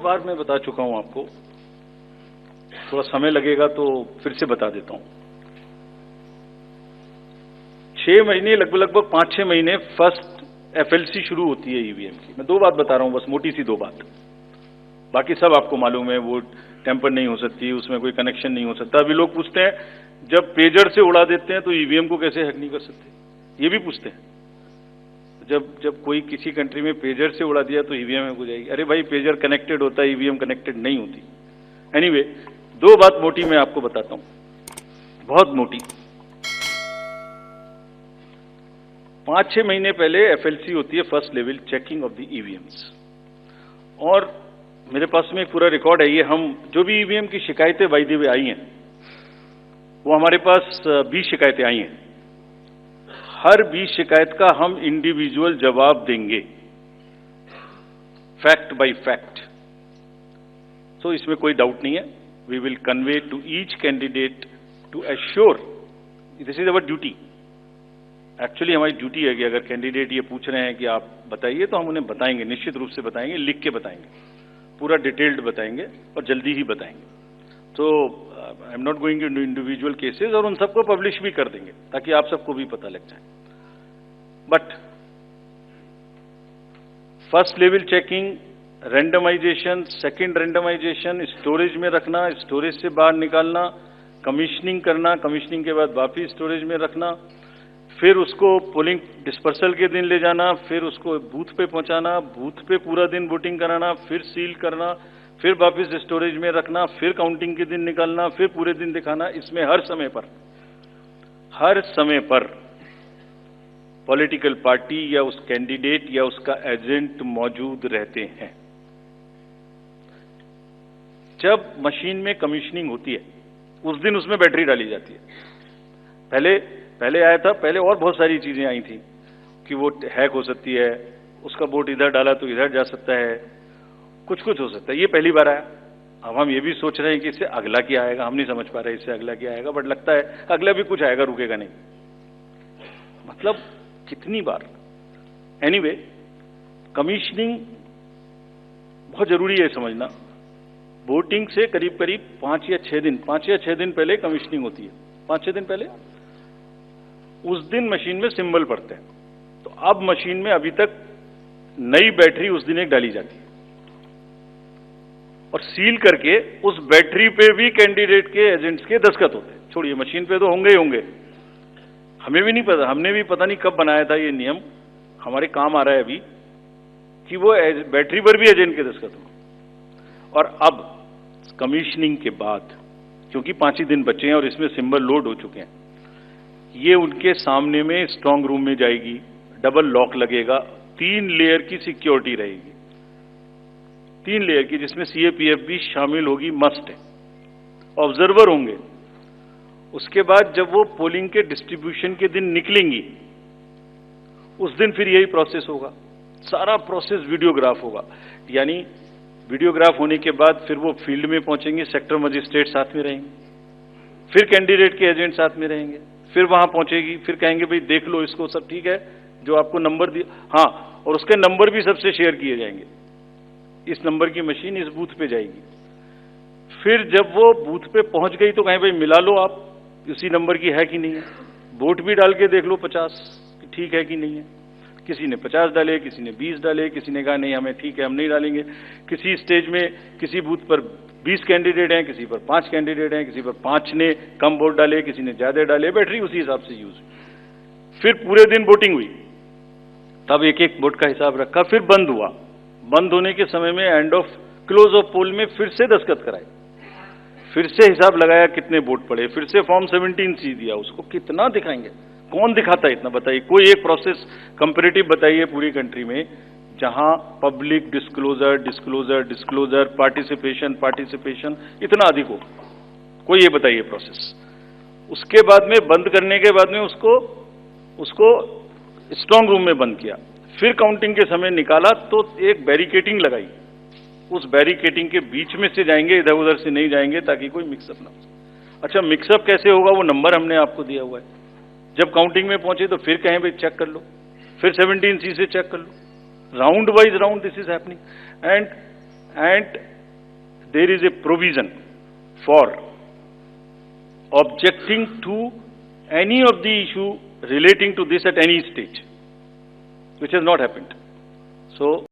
बार मैं बता चुका हूं आपको, थोड़ा समय लगेगा तो फिर से बता देता हूं। 6 महीने, लगभग 5-6 महीने फर्स्ट एफएलसी शुरू होती है ईवीएम की। मैं 2 बात बता रहा हूं, बस मोटी सी 2 बात, बाकी सब आपको मालूम है। वो टेम्पर नहीं हो सकती, उसमें कोई कनेक्शन नहीं हो सकता। अभी लोग पूछते हैं जब पेजर से उड़ा देते हैं तो ईवीएम को कैसे हैक नहीं कर सकते, ये भी पूछते हैं। जब कोई किसी कंट्री में पेजर से उड़ा दिया तो ईवीएम हैक हो जाएगी। अरे भाई, पेजर कनेक्टेड होता है, ईवीएम कनेक्टेड नहीं होती। एनीवे, 2 बात मोटी मैं आपको बताता हूं, बहुत मोटी। 5-6 महीने पहले एफएलसी होती है, first level checking of the EVMs, और मेरे पास में एक पूरा रिकॉर्ड है। ये हम जो भी ईवीएम की शिकायतें बाय द वे आई हैं, वो हमारे पास 20 शिकायतें आई हैं। हर 20 शिकायत का हम इंडिविजुअल जवाब देंगे, फैक्ट बाय फैक्ट। तो इसमें कोई डाउट नहीं है। We will convey to each candidate to assure, this is our duty. Actually हमारी ड्यूटी है कि अगर कैंडिडेट ये पूछ रहे हैं कि आप बताइए, तो हम उन्हें बताएंगे, निश्चित रूप से बताएंगे, लिख के बताएंगे, पूरा डिटेल्ड बताएंगे और जल्दी ही बताएंगे। तो I am not going to individual cases, और उन सबको पब्लिश भी कर देंगे ताकि आप सबको भी पता लग जाए। But first level checking, randomization, second randomization, storage में रखना, स्टोरेज से बाहर निकालना, कमीशनिंग करना, कमीशनिंग के बाद वापिस स्टोरेज में रखना, फिर उसको पोलिंग डिस्पर्सल के दिन ले जाना, फिर उसको बूथ पे पहुंचाना, बूथ पे पूरा दिन वोटिंग कराना, फिर सील करना, फिर वापस स्टोरेज में रखना, फिर काउंटिंग के दिन निकालना, फिर पूरे दिन दिखाना। इसमें हर समय पर पॉलिटिकल पार्टी या उस कैंडिडेट या उसका एजेंट मौजूद रहते हैं। जब मशीन में कमीशनिंग होती है, उस दिन उसमें बैटरी डाली जाती है। पहले आया था, पहले और बहुत सारी चीजें आई थी कि वो हैक हो सकती है, उसका वोट इधर डाला तो इधर जा सकता है, कुछ हो सकता है। ये पहली बार आया। अब हम ये भी सोच रहे हैं कि इससे अगला क्या आएगा, हम नहीं समझ पा रहे इससे अगला क्या आएगा, बट लगता है अगला भी कुछ आएगा, रुकेगा नहीं। मतलब कितनी बार। एनीवे, कमीशनिंग बहुत जरूरी है समझना। वोटिंग से करीब 5 या 6 दिन पहले कमीशनिंग होती है। 5-6 दिन पहले उस दिन मशीन में सिंबल पड़ते हैं। तो अब मशीन में अभी तक नई बैटरी उस दिन एक डाली जाती है, और सील करके उस बैटरी पे भी कैंडिडेट के एजेंट्स के दस्तखत होते हैं। छोड़िए, मशीन पे तो होंगे ही होंगे, हमें भी नहीं पता, हमने भी पता नहीं कब बनाया था ये नियम, हमारे काम आ रहा है अभी कि वो बैटरी पर भी एजेंट के दस्तखत हो। और अब कमीशनिंग के बाद, क्योंकि 5 ही दिन बचे हैं और इसमें सिंबल लोड हो चुके हैं, ये उनके सामने में स्ट्रांग रूम में जाएगी, डबल लॉक लगेगा, 3 लेयर की सिक्योरिटी रहेगी, 3 लेयर की, जिसमें सीएपीएफ भी शामिल होगी, मस्ट है। ऑब्जर्वर होंगे। उसके बाद जब वो पोलिंग के डिस्ट्रीब्यूशन के दिन निकलेंगी, उस दिन फिर यही प्रोसेस होगा। सारा प्रोसेस वीडियोग्राफ होगा, यानी वीडियोग्राफ होने के बाद फिर वो फील्ड में पहुंचेंगे, सेक्टर मजिस्ट्रेट साथ में रहेंगे, फिर कैंडिडेट के एजेंट साथ में रहेंगे, फिर वहां पहुंचेगी, फिर कहेंगे भाई देख लो इसको, सब ठीक है, जो आपको नंबर दिया, हाँ, और उसके नंबर भी सबसे शेयर किए जाएंगे। इस नंबर की मशीन इस बूथ पे जाएगी। फिर जब वो बूथ पे पहुंच गई तो कहें भाई मिला लो आप, इसी नंबर की है कि नहीं है, वोट भी डाल के देख लो 50 ठीक है कि नहीं है। किसी ने 50 डाले, किसी ने 20 डाले, किसी ने कहा नहीं हमें ठीक है, हम नहीं डालेंगे। किसी स्टेज में किसी बूथ पर 20 कैंडिडेट हैं, किसी पर 5 कैंडिडेट हैं, किसी पर 5 ने कम वोट डाले, किसी ने ज्यादा डाले, बैटरी उसी हिसाब से यूज हुई। फिर पूरे दिन वोटिंग हुई, तब एक एक वोट का हिसाब रखा, फिर बंद हुआ। बंद होने के समय में एंड ऑफ क्लोज ऑफ पोल में फिर से दस्तखत कराए, फिर से हिसाब लगाया कितने वोट पड़े, फिर से फॉर्म 17C दिया। उसको कितना दिखाएंगे, कौन दिखाता है इतना, बताइए। कोई एक प्रोसेस कंपैरेटिव बताइए पूरी कंट्री में जहां पब्लिक डिस्क्लोजर, पार्टिसिपेशन इतना अधिक हो, कोई ये बताइए प्रोसेस। उसके बाद में बंद करने के बाद में उसको स्ट्रांग रूम में बंद किया, फिर काउंटिंग के समय निकाला तो एक बैरिकेटिंग लगाई, उस बैरिकेटिंग के बीच में से जाएंगे, इधर उधर से नहीं जाएंगे ताकि कोई मिक्सअप ना हो। अच्छा, मिक्सअप कैसे होगा, वो नंबर हमने आपको दिया हुआ है। जब काउंटिंग में पहुंचे तो फिर कहें भाई चेक कर लो, फिर 17C से चेक कर लो, round wise round this is happening. And there is a provision for objecting to any of the issue relating to this at any stage, which has not happened. So